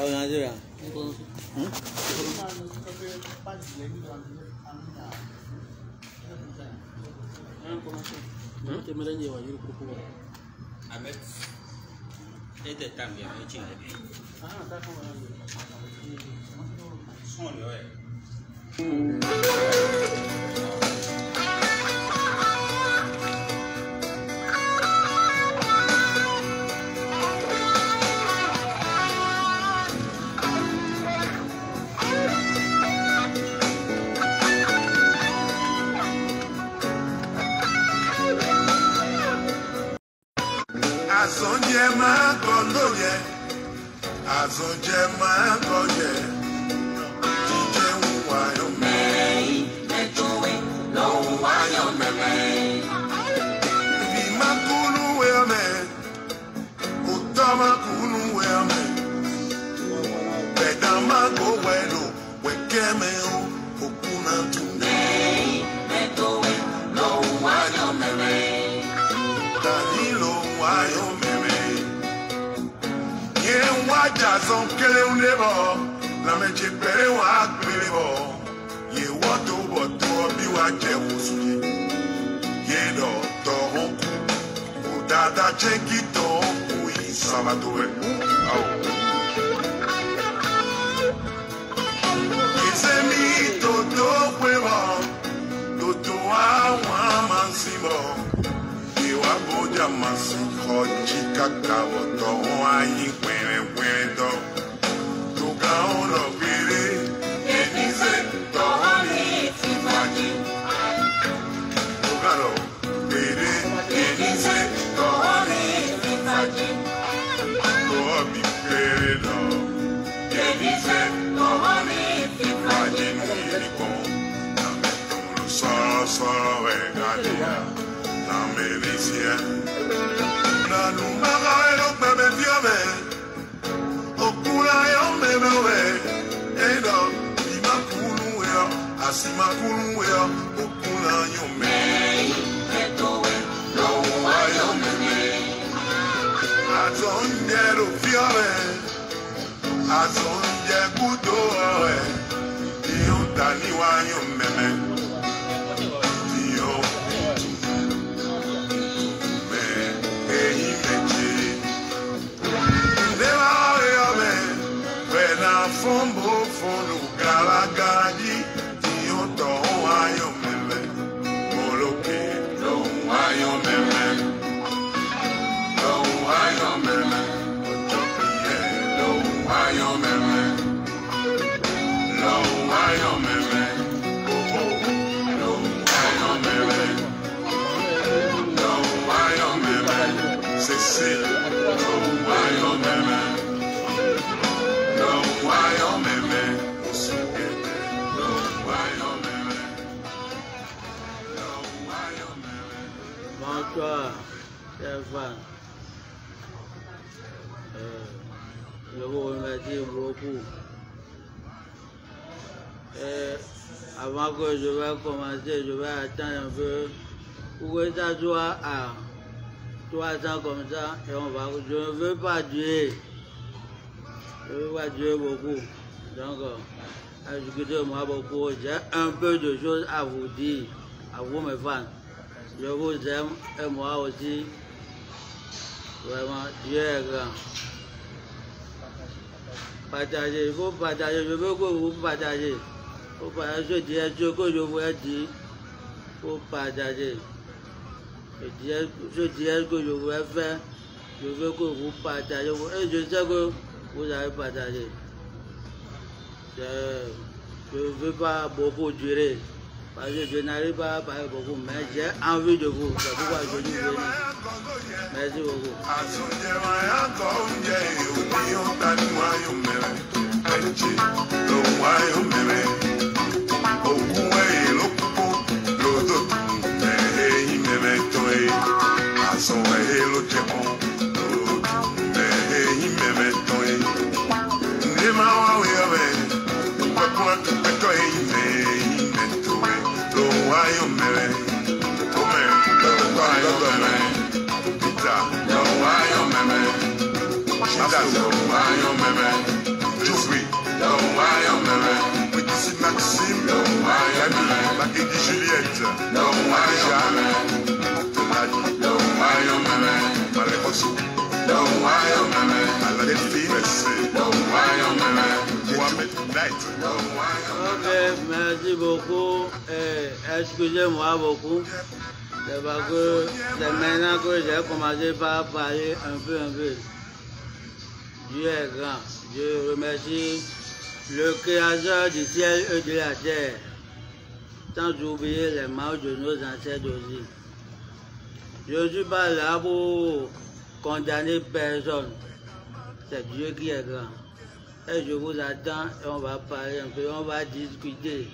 Nigeria. Avant que je vais commencer, je vais attendre un peu pour que ça soit à 300 comme ça et on va. Je ne veux pas durer. Je ne veux pas durer beaucoup. Donc, écoutez-moi beaucoup. J'ai un peu de choses à vous dire, à vous mes fans. Je vous aime et moi aussi. Vraiment, Dieu est grand. Partagez, il faut partager. Je veux que vous partagez. Il faut partager. Je dis ce que je vous ai dit. Il faut partager. Je dis ce que je vous ai fait. Je veux que vous partagez. Et je sais que vous avez partagé. Je ne veux pas beaucoup durer. Parce que je n'arrive pas à parler beaucoup. Mais j'ai envie de vous. C'est pourquoi je dis venir. Merci beaucoup. That's Eddie Juliette, Jean, Malécoso, Alain Fimesse, Mohamed Knight. Ok, merci beaucoup. Excusez-moi beaucoup. C'est parce que c'est maintenant que j'ai commencé par parler un peu. Dieu est grand. Je remercie le Créateur du ciel et de la terre. Sans oublier les marques de nos ancêtres aussi. Je ne suis pas là pour condamner personne. C'est Dieu qui est grand. Et je vous attends et on va parler un peu, on va discuter.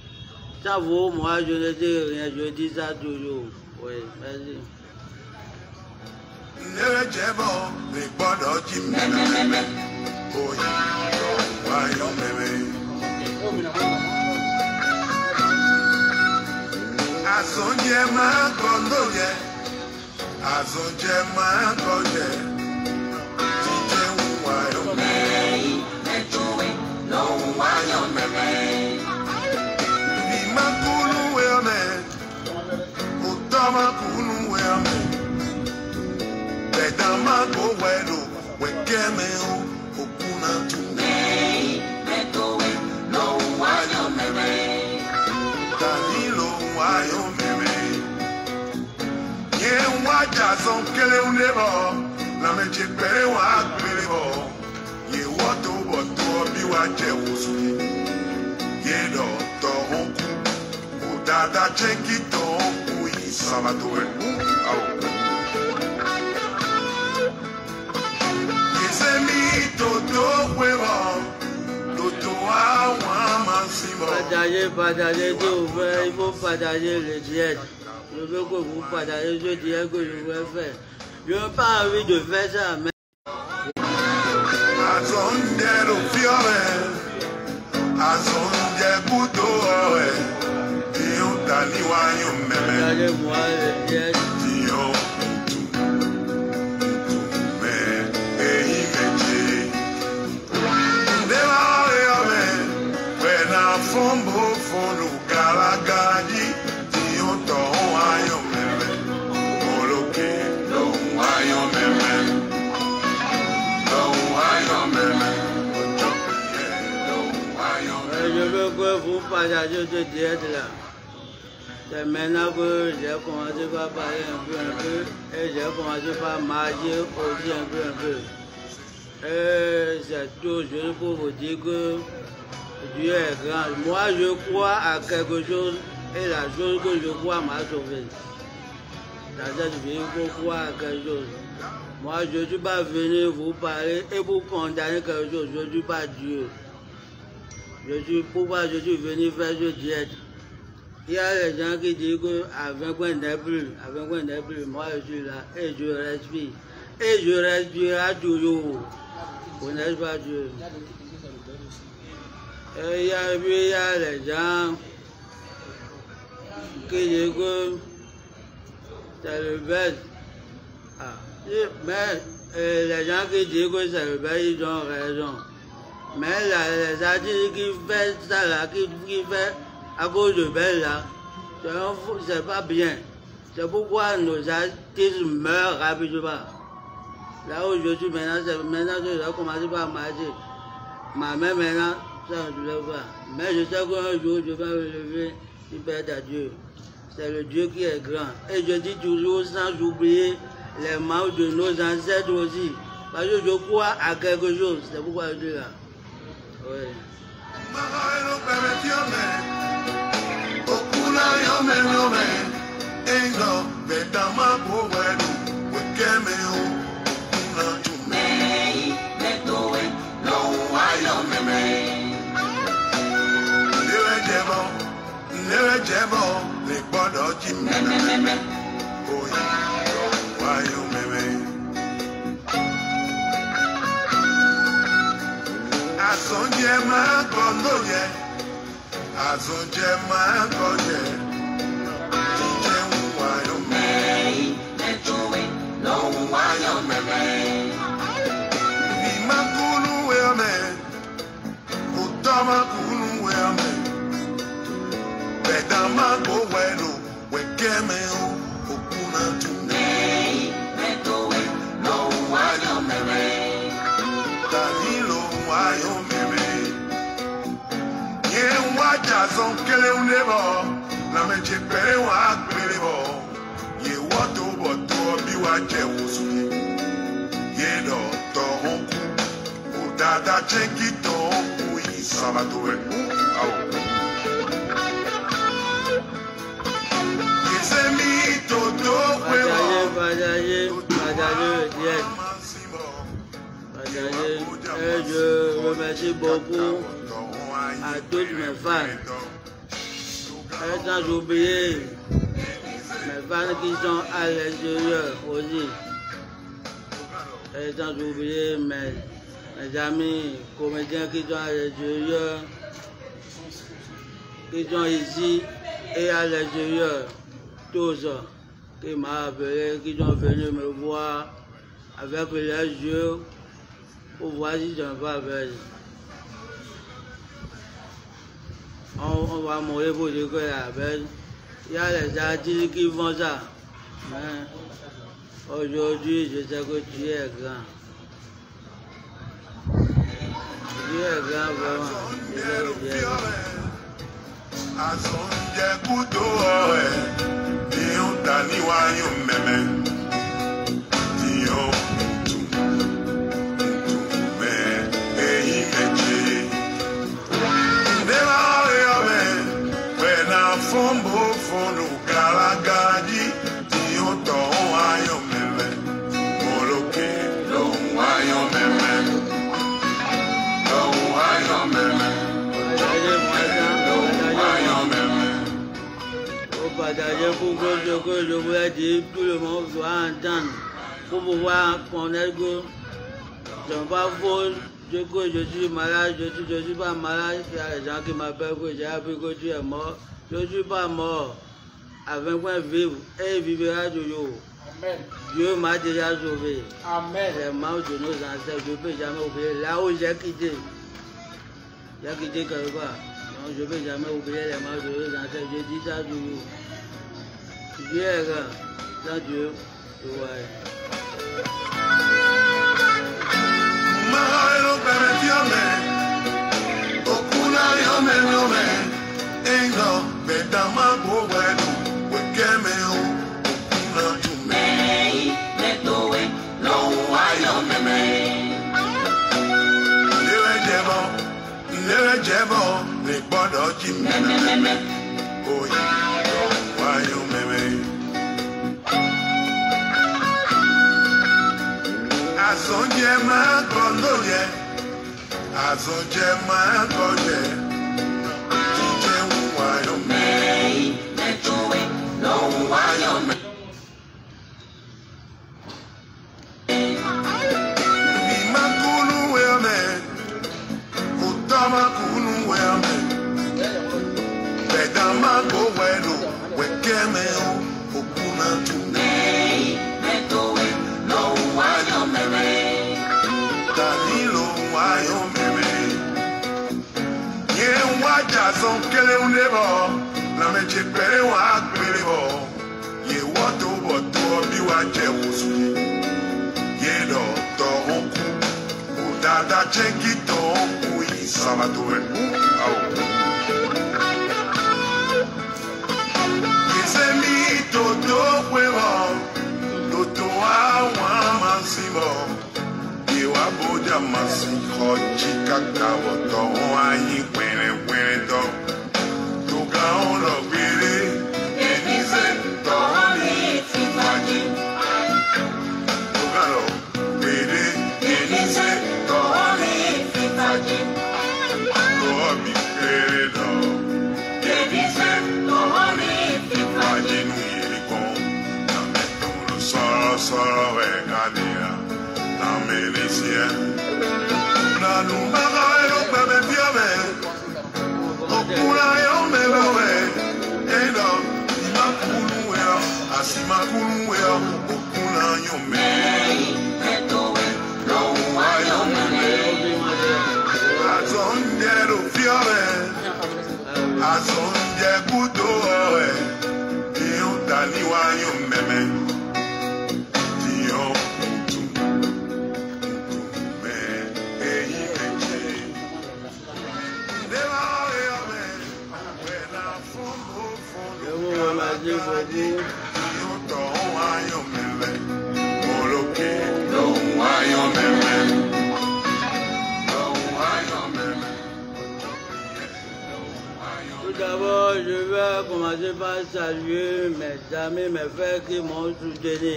Sans vous, moi, je ne dis rien, je dis ça toujours. Oui, merci. Partagez tout, il faut partager le direct. Je veux que vous partagez ce direct que je vais faire. Je n'ai pas envie de faire ça, mais... Partagez-moi le direct. Je veux que vous partagez ce direct là. C'est maintenant que j'ai commencé par parler un peu et j'ai commencé par marcher aussi un peu. Et c'est tout juste pour vous dire que Dieu est grand. Moi je crois à quelque chose et la chose que je crois m'a sauvé. Dans cette vie, il faut croire à quelque chose. Moi je ne suis pas venu vous parler et vous condamner quelque chose. Je ne suis pas Dieu. Pourquoi je suis venu faire ce direct? Il y a les gens qui disent qu'avec quoi n'est plus, moi je suis là et je respire. Et je respirerai toujours. Vous n'êtes pas Dieu. Et il y a les gens qui disent que c'est le bête. Mais les gens qui disent que c'est le bête, ils ont raison. Mais les artistes qui font ça là, qui fait à cause de Belle là, c'est pas bien. C'est pourquoi nos artistes meurent rapidement. Là où je suis maintenant, c'est maintenant que j'ai commencé par marcher. Ma main maintenant, ça ne se lève pas. Mais je sais qu'un jour je vais me lever, je vais à Dieu. C'est le Dieu qui est grand. Et je dis toujours sans oublier les membres de nos ancêtres aussi. Parce que je crois à quelque chose. C'est pourquoi je suis là. Oui. Bedama go Je remercie beaucoup à toutes mes fans. Sans oublier mes fans qui sont à l'extérieur aussi. Et sans oublier mes amis comédiens qui sont à l'extérieur, qui sont ici et à l'extérieur. Tous qui m'ont appelé, qui sont venus me voir avec leurs yeux pour voir si je ne vais avec. On va mourir pour dire que la belle. Il y a les artistes qui font ça. Mais aujourd'hui, je sais que tu es grand. Tu es grand, vraiment. Je sais que tu es grand. Pour que je voulais dire, tout le monde doit entendre, pour pouvoir connaître que je ne suis pas faux, que je suis malade, je suis pas malade. Il y a des gens qui m'appellent que j'ai appris que tu es mort. Je ne suis pas mort. Avec moi vivre et vivra toujours. Amen. Dieu m'a déjà sauvé. Amen. Les membres de nos ancêtres, je ne peux jamais oublier là où j'ai quitté. J'ai quitté quelque part. Donc je ne peux jamais oublier les membres de nos ancêtres. Je dis ça toujours. Dieu est grand, sans Dieu, je vois. Tout d'abord, je vais commencer par saluer mes amis, mes frères qui m'ont soutenu.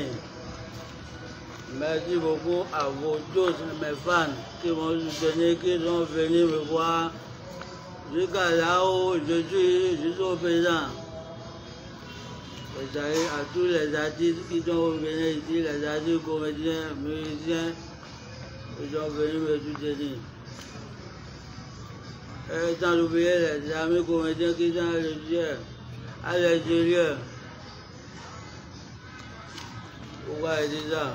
Merci beaucoup à vous tous, mes fans qui m'ont soutenu, qui sont venus me voir jusqu'à là où je suis au présent. Et à tous les artistes qui sont venus ici, les artistes, comédiens, musiciens, qui sont venus me soutenir. Et sans oublier les amis comédiens qui sont à l'extérieur. Pourquoi je dis ça?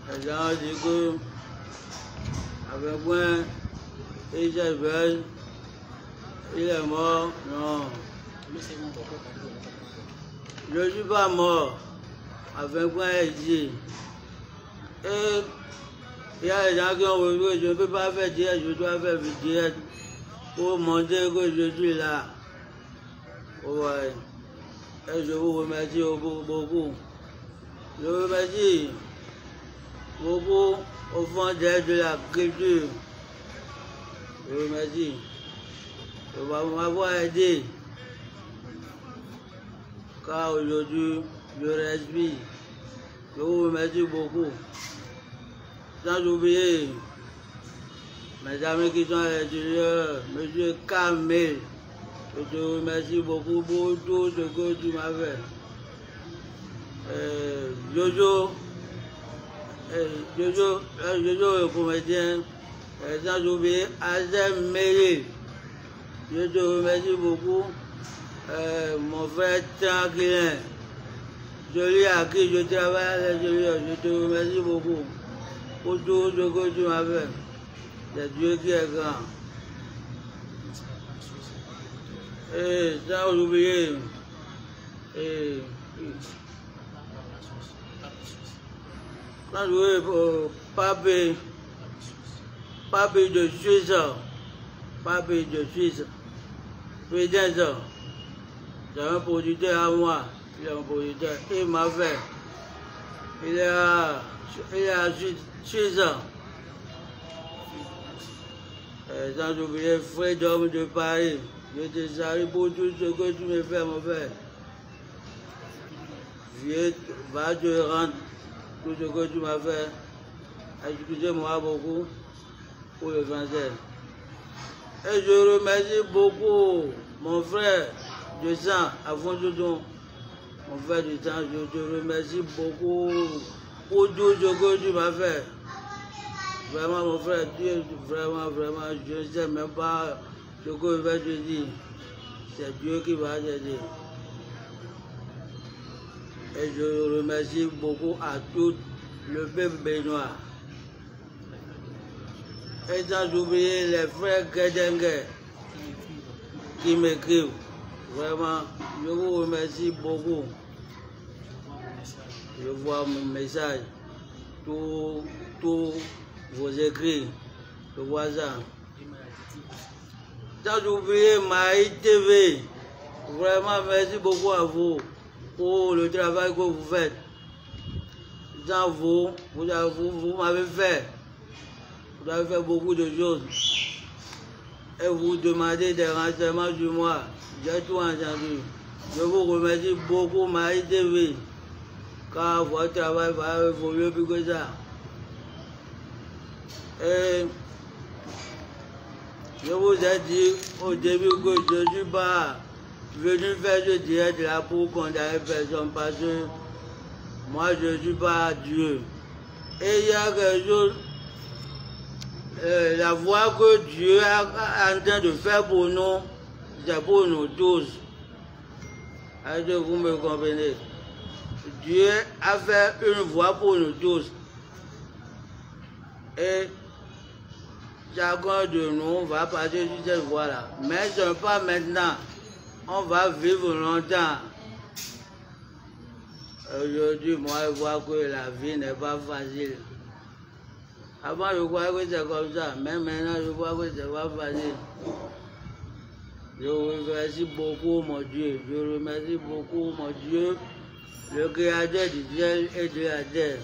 Les gens disent que avec moi, il est mort. Non. Je ne suis pas mort avec moi ici. Et il y a des gens qui ont vu que je ne peux pas faire direct, je dois faire direct pour montrer que je suis là. Ouais. Et je vous remercie beaucoup. Je vous remercie beaucoup au fond de la culture. Je vous remercie de m'avoir aidé. Car aujourd'hui, je respire. Je vous remercie beaucoup. Sans oublier mes amis qui sont à l'extérieur, M. Kamel, je te remercie beaucoup pour tout ce que tu m'as fait. Jojo le comédien, sans oublier Azem Meli, je te remercie beaucoup. Mon frère Tranquillin, celui à qui je travaille à l'extérieur, je te remercie beaucoup pour tout ce que tu m'as fait. C'est Dieu qui est grand. Et sans oublier, Papi de Suisse, Président, c'est un producteur à moi, il est un producteur, il m'a fait, il est à Suisse. Sans oublier Freedom de Paris, je te salue pour tout ce que tu me fais, mon frère. Va te rendre tout ce que tu m'as fait. Excusez-moi beaucoup pour le français. Et je remercie beaucoup mon frère de sang, Afonso, mon frère de sang, je te remercie beaucoup pour tout ce que tu m'as fait. Vraiment, mon frère, tu es vraiment, je ne sais même pas ce que je vais te dire. C'est Dieu qui va t'aider. Et je remercie beaucoup à tout le peuple béninois. Et sans oublier les frères Guédengue qui m'écrivent. Vraiment, je vous remercie beaucoup. Je vois mon message, tous vos écrits, je vois ça. Sans oublier Maï TV, vraiment merci beaucoup à vous pour le travail que vous faites. Sans vous, vous m'avez fait. Vous avez fait beaucoup de choses. Et vous demandez des renseignements sur moi. J'ai tout entendu. Je vous remercie beaucoup, Maï TV, car votre travail va évoluer plus que ça. Et je vous ai dit au début que je ne suis pas venu faire ce direct là pour condamner personne parce que moi je ne suis pas Dieu. Et il y a quelque chose, la voie que Dieu est en train de faire pour nous, c'est pour nous tous. Est-ce que vous me comprenez? Dieu a fait une voie pour nous tous. Et chacun de nous va passer sur cette voie-là. Mais ce n'est pas maintenant. On va vivre longtemps. Aujourd'hui, moi, je vois que la vie n'est pas facile. Avant, je croyais que c'est comme ça, mais maintenant, je vois que c'est pas facile. Je remercie beaucoup mon Dieu. Je remercie beaucoup mon Dieu, le Créateur du ciel et de la terre.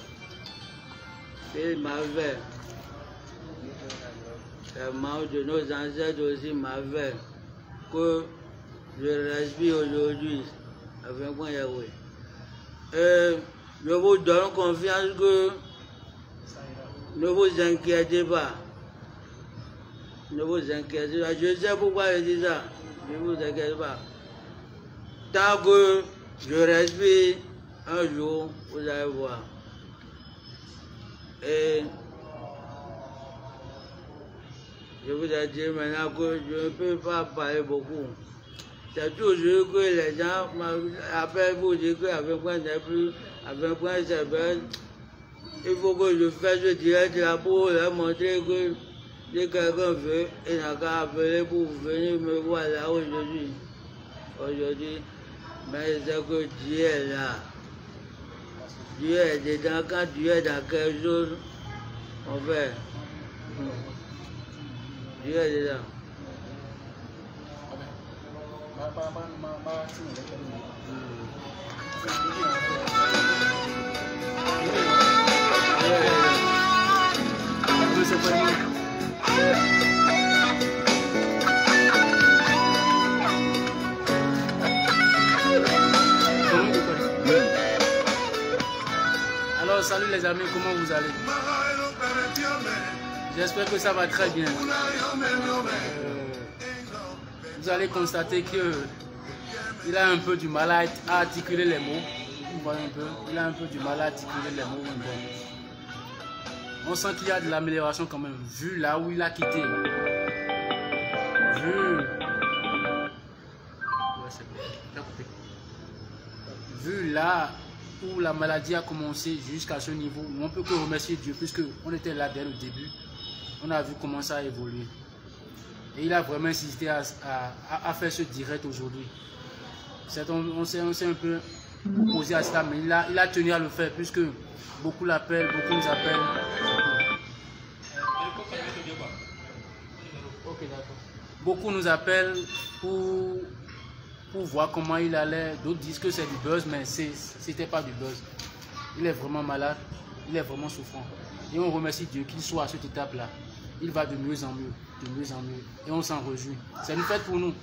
Il m'a fait. Les membres de nos ancêtres aussi m'a fait que je respire aujourd'hui avec moi Yahweh. Et je vous donne confiance que ne vous inquiétez pas. Ne vous inquiétez pas. Je sais pourquoi je dis ça. Ne vous inquiétez pas. Tant que je respire, un jour, vous allez voir. Et je vous ai dit maintenant que je ne peux pas parler beaucoup. C'est toujours que les gens m'appellent pour dire qu'avec moi n'est plus, avec moi c'est bien. Il faut que je fasse ce direct là pour leur montrer que si quelqu'un veut, il n'a qu'à appeler pour venir me voir là aujourd'hui. Aujourd'hui, mais c'est que Dieu est là. Dieu est dedans. Quand Dieu est dans quelque chose, on fait. Dieu est dedans. Alors salut les amis, comment vous allez? J'espère que ça va très bien. Vous allez constater qu'il a un peu du mal à articuler les mots. Vous voyez un peu, il a un peu du mal à articuler les mots. On sent qu'il y a de l'amélioration quand même, vu là où il a quitté. Vu là où la maladie a commencé jusqu'à ce niveau, on peut que remercier Dieu puisque on était là dès le début. On a vu comment ça a évolué. Et il a vraiment insisté à faire ce direct aujourd'hui. On s'est un peu opposé à cela, mais il a tenu à le faire puisque beaucoup l'appellent, beaucoup nous appellent. Beaucoup nous appellent pour voir comment il allait. D'autres disent que c'est du buzz, mais c'était pas du buzz. Il est vraiment malade, il est vraiment souffrant. Et on remercie Dieu qu'il soit à cette étape-là. Il va de mieux en mieux, de mieux en mieux. Et on s'en réjouit. C'est une fête pour nous.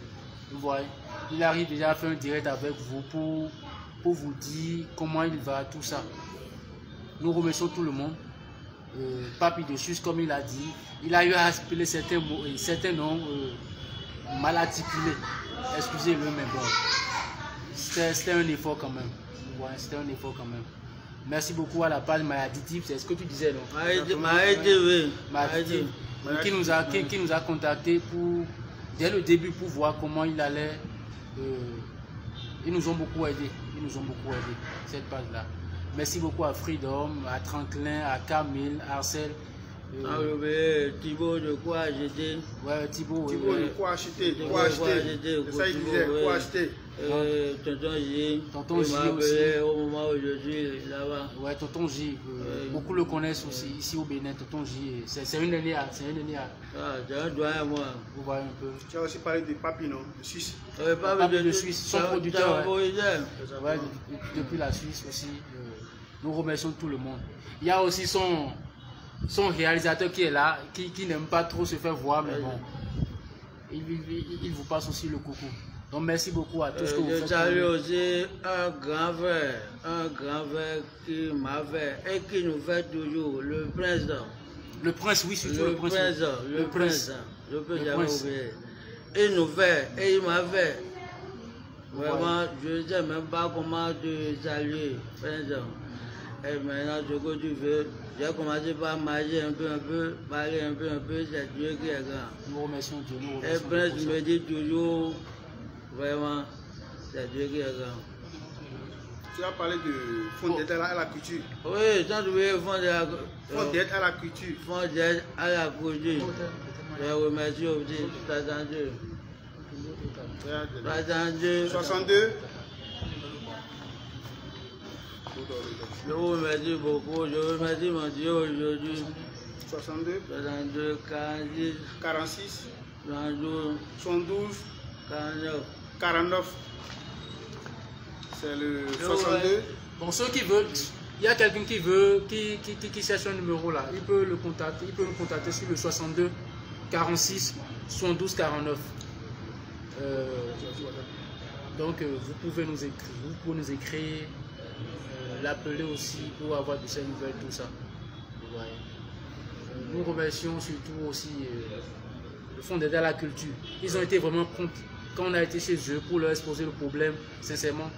Vous voyez, il arrive déjà à faire un direct avec vous pour vous dire comment il va, tout ça. Nous remercions tout le monde. Papi de Suisse, comme il a dit, il a eu à appeler certains noms mal articulés. Excusez-le, mais bon, c'était un effort quand même. Ouais, c'était un effort quand même. Merci beaucoup à la page Maladitip, c'est ce que tu disais, non? Maladitip, qui nous a contacté dès le début pour voir comment il allait. Ils nous ont beaucoup aidé. Ils nous ont beaucoup aidé, cette page-là. Merci beaucoup à Freedom, à Tranquilin, à Camille, à Arcel. Thibaut de quoi acheter. Ouais, Thibaut. Thibaut de quoi acheter. Quoi acheter. C'est ça, il disait, quoi acheter. Tonton J. Tonton J aussi. Au moment où je suis là-bas. Ouais, Tonton J. Beaucoup le connaissent aussi ici au Bénin. Tonton J. C'est une année à. C'est un doigt à moi. Vous voyez un peu. Tu as aussi parlé de Papi, non? De Suisse. Papi de Suisse, son producteur. Ouais, depuis la Suisse aussi. Nous remercions tout le monde. Il y a aussi son réalisateur qui est là, qui n'aime pas trop se faire voir, mais bon, il vous passe aussi le coucou. Donc merci beaucoup à tous ce que vous faites. Je salue aussi un grand frère qui m'a fait et qui nous fait toujours, le prince. Le prince, oui, surtout le prince. Le prince. Je peux jamais oublier. Il nous fait, et il m'a fait. Vraiment, je ne sais même pas comment te saluer, prince. Et maintenant, ce que tu veux, j'ai commencé par marcher un peu, parler un peu, c'est Dieu qui est grand. Nous remercions Dieu. Et Prince me dit toujours, vraiment, c'est Dieu qui est grand. Tu as parlé de fonds d'aide à la culture. Oui, sans oublier fonds d'aide à la culture. Fonds d'aide à la culture. Je remercie aussi 62. 62. Je vous remercie beaucoup. Je remercie mon Dieu aujourd'hui. 62, 62, 46, 46, 72, 72, 49. 49. C'est le 62. Bon, ceux qui veulent, il y a quelqu'un qui veut, qui cherche un numéro là, il peut le contacter, il peut nous contacter sur le 62 46 72 49. Donc vous pouvez nous écrire, l'appeler aussi pour avoir de ces nouvelles, tout ça. Vous voyez. Nous remercions surtout aussi le Fonds d'aide à la culture. Ils ont été vraiment prompts quand on a été chez eux pour leur exposer le problème, sincèrement.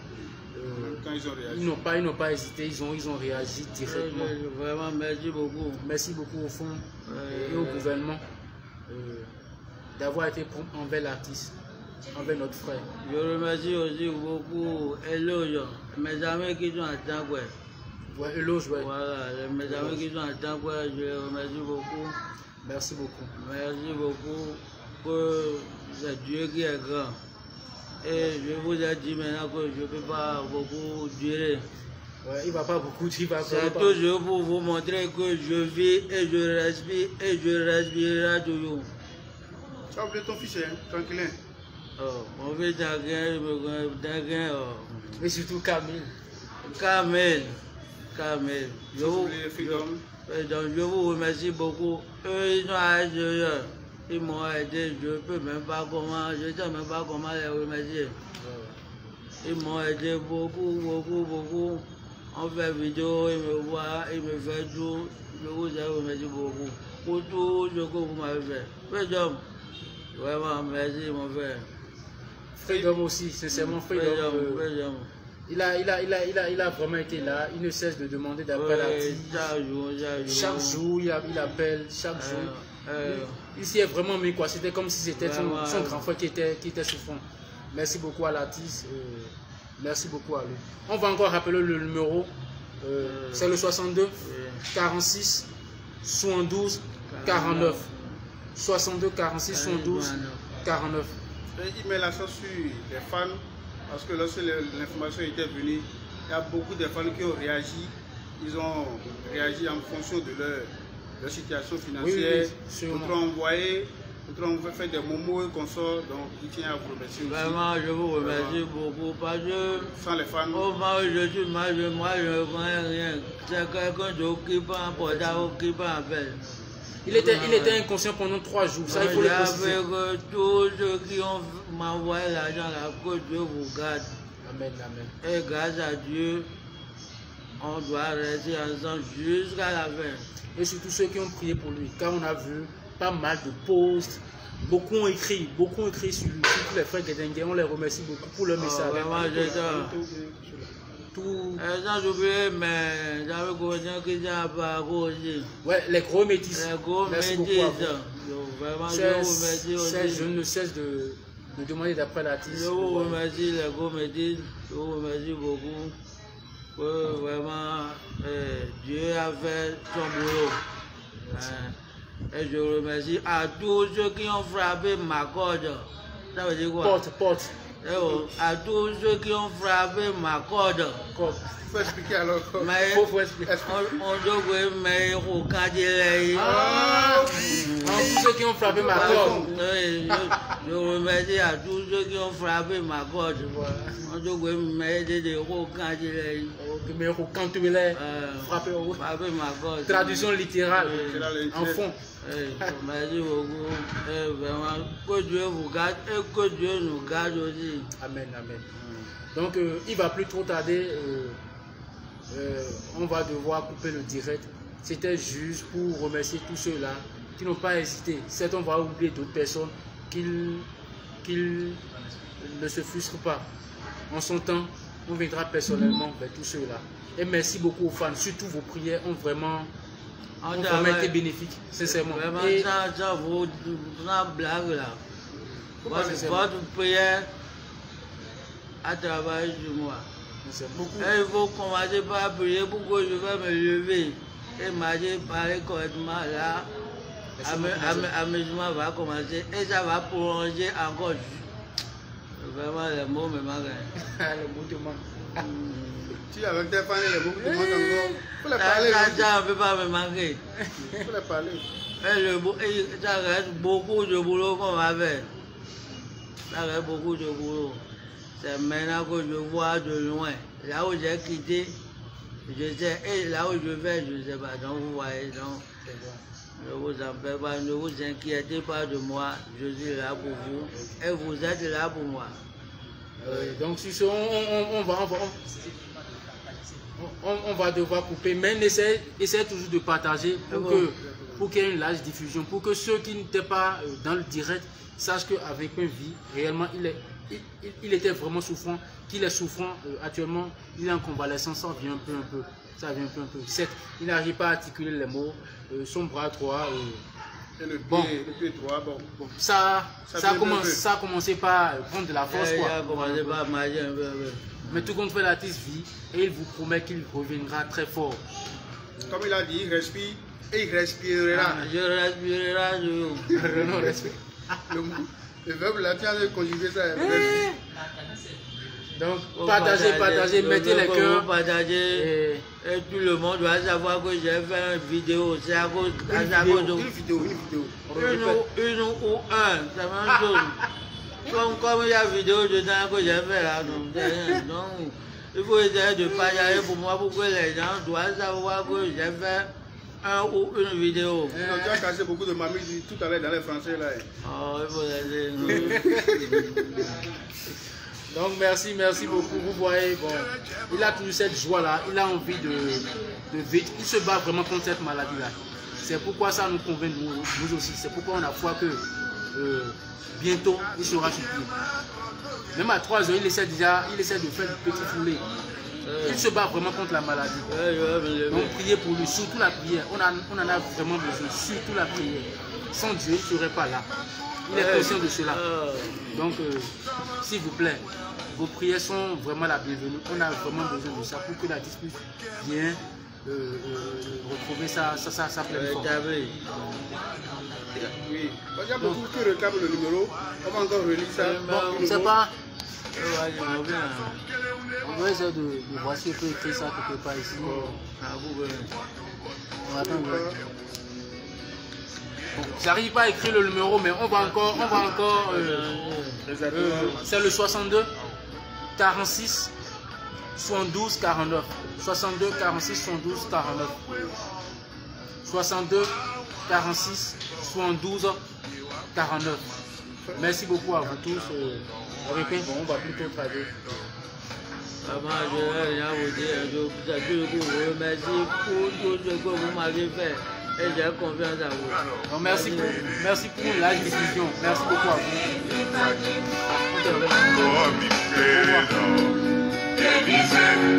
Quand ils ont réagi. Ils n'ont pas hésité, ils ont réagi directement. Vraiment, merci beaucoup. Merci beaucoup au fond et au gouvernement d'avoir été prompt envers l'artiste, envers notre frère. Je remercie aussi beaucoup Eloge, mes amis qui sont à Tangoué. Ouais, Eloge, ouais. Voilà, mes amis qui sont à Tangoué, je les remercie beaucoup. Merci beaucoup. Merci beaucoup que c'est Dieu qui est grand. Et je vous ai dit maintenant que je ne peux pas beaucoup durer. Ouais, il ne va pas beaucoup, il va c'est toujours pour vous montrer que je vis et je respire et je respirerai toujours. Tu as oublié ton fils, hein, tranquille. Oh, mon fils Tanguin, et surtout Camille. Camille. Je vous remercie beaucoup. Eux, ils sont à l'extérieur. Ils m'ont aidé, je ne sais même pas comment les remercier. Ils m'ont aidé beaucoup. On fait vidéo, ils me voient, ils me font tout. Je vous remercie beaucoup pour tout ce que vous m'avez fait. Freedom, vraiment, merci mon frère. Freedom aussi, sincèrement, Freedom. Il a vraiment été là, il ne cesse de demander d'appel à chaque jour, il appelle, chaque jour. Il s'y est vraiment mis quoi, c'était comme si c'était son grand frère qui était souffrant. Merci beaucoup à l'artiste, merci beaucoup à lui. On va encore rappeler le numéro, c'est le 62 46 72 49. 62 46 72 49. Il met l'accent sur les fans. Parce que lorsque l'information était venue, il y a beaucoup de fans qui ont réagi. Ils ont réagi en fonction de leur situation financière. D'autres ont envoyé, d'autres ont fait des momos et consorts. Donc, il tient à vous remercier. Vraiment, je vous remercie beaucoup. Parce que sans les fans. Moi, je ne connais rien. C'est quelqu'un d'autre qui peut apporter, qui peut appeler. Il était inconscient pendant 3 jours. Ça, il faut le préciser. Tous ceux qui ont m'envoyé l'argent là, que Dieu vous garde. Amen, amen. Et grâce à Dieu, on doit rester ensemble jusqu'à la fin. Et surtout ceux qui ont prié pour lui. Car on a vu pas mal de posts. Beaucoup ont écrit sur tous les frères Guédengué. On les remercie beaucoup pour leur message. Vraiment, tout. Sans oublier, mais j'avais connu qui n'a pas aussi. Ouais, les gros métis. Les gros métis. Vraiment, je vous remercie aussi. Je ne cesse de demander d'après l'artiste. Je vous remercie, les gros métis. Je vous remercie beaucoup. Que vraiment, Dieu a fait son boulot. Et je remercie à tous ceux qui ont frappé ma corde. Ça veut dire quoi? Porte. À tous ceux qui ont frappé ma corde. Il faut expliquer alors. Mais faut expliquer. On doit mettre au cadre. Tous ceux qui ont frappé ma corde. Je remercie à tous ceux qui ont frappé ma corde. On doit mettre au cadre. Mais au canton, frapper ma corde. Traduction littérale. En fond. Merci beaucoup. Vraiment, que Dieu vous garde et que Dieu nous garde aussi. Amen, amen. Donc, il ne va plus trop tarder. On va devoir couper le direct. C'était juste pour remercier tous ceux-là qui n'ont pas hésité. Certes, on va oublier d'autres personnes qu'ils ne se frustrent pas. En son temps, on viendra personnellement vers tous ceux-là. Et merci beaucoup aux fans. Surtout vos prières ont vraiment été bénéfiques, sincèrement. Vraiment, ça vaut une blague là. Votre prière à travers sur moi. Et il faut commencer par prier pour que je vais me lever et marcher parler correctement là. Amusement va commencer et ça va prolonger encore. Vraiment, les mots me manquent. Les mots te manquent. Si avec tes fans, il y a beaucoup de monde encore. Il faut les parler. Ça ne peut pas me manquer. Il faut les parler. Ça reste beaucoup de boulot qu'on va faire. Ça reste beaucoup de boulot. C'est maintenant que je vois de loin. Là où j'ai quitté, je sais. Et là où je vais, je ne sais pas. Donc vous voyez, donc, ne vous en faites pas, ne vous inquiétez pas de moi. Je suis là pour vous. Et vous êtes là pour moi. Donc sur ce, on va devoir couper, mais essaie toujours de partager pour qu'il y ait une large diffusion, pour que ceux qui n'étaient pas dans le direct sachent qu'avec une vie, réellement, il était vraiment souffrant, qu'il est souffrant actuellement, il est en convalescence, ça vient un peu. Certes, il n'arrive pas à articuler les mots, son bras droit. Et le pied droit, bon. Ça a commencé par prendre de la force. Ça a commencé par marcher un peu. Mais tout compte fait, l'artiste vit et il vous promet qu'il reviendra très fort. Comme il a dit, il respire et il respirera. Je respirerai toujours. Renaud respire. Le verbe latin de conjuguer ça. Donc, partagez, mettez les cœurs. Partagez. Et tout le monde doit savoir que j'ai fait une vidéo. C'est à cause de Une vidéo. Une ou un, c'est la même chose. Comme il y a vidéo dedans que j'ai fait là, donc il faut essayer de partager pour moi pour que les gens doivent savoir que j'ai fait un ou une vidéo. Tu as cassé beaucoup de mamies tout à l'heure dans les français là. Oh, il faut laisser. Donc merci beaucoup. Vous voyez, bon, il a toujours cette joie-là, il a envie de vivre. Il se bat vraiment contre cette maladie-là. C'est pourquoi ça nous convainc nous aussi. C'est pourquoi on a foi que bientôt il sera sur pied. Même à 3 heures, il essaie de faire du petit foulé. Il se bat vraiment contre la maladie. Donc priez pour lui, surtout la prière. On en a vraiment besoin, surtout la prière. Sans Dieu, il ne serait pas là. Il est conscient de cela. Donc, s'il vous plaît, vos prières sont vraiment la bienvenue. On a vraiment besoin de ça pour que la dispute vienne retrouver sa pleine forme. Oui. Il y a beaucoup qui réclament le numéro. On va encore relire ça. Bon, on ne sait pas. On va essayer de voir si on peut écrire ça quelque part ici. On attend. Bon, j'arrive pas à écrire le numéro, mais on va encore. C'est le 62 46 72 49. 62 46 72 49. 62 46 72 49. Merci beaucoup à vous tous. On va plutôt traduire. Maman, je ne vais rien vous dire. Je vous remercie pour tout ce que vous m'avez fait. Et j'ai confiance à vous. Donc, merci pour la diffusion. Merci beaucoup à vous. Oh, mi credo.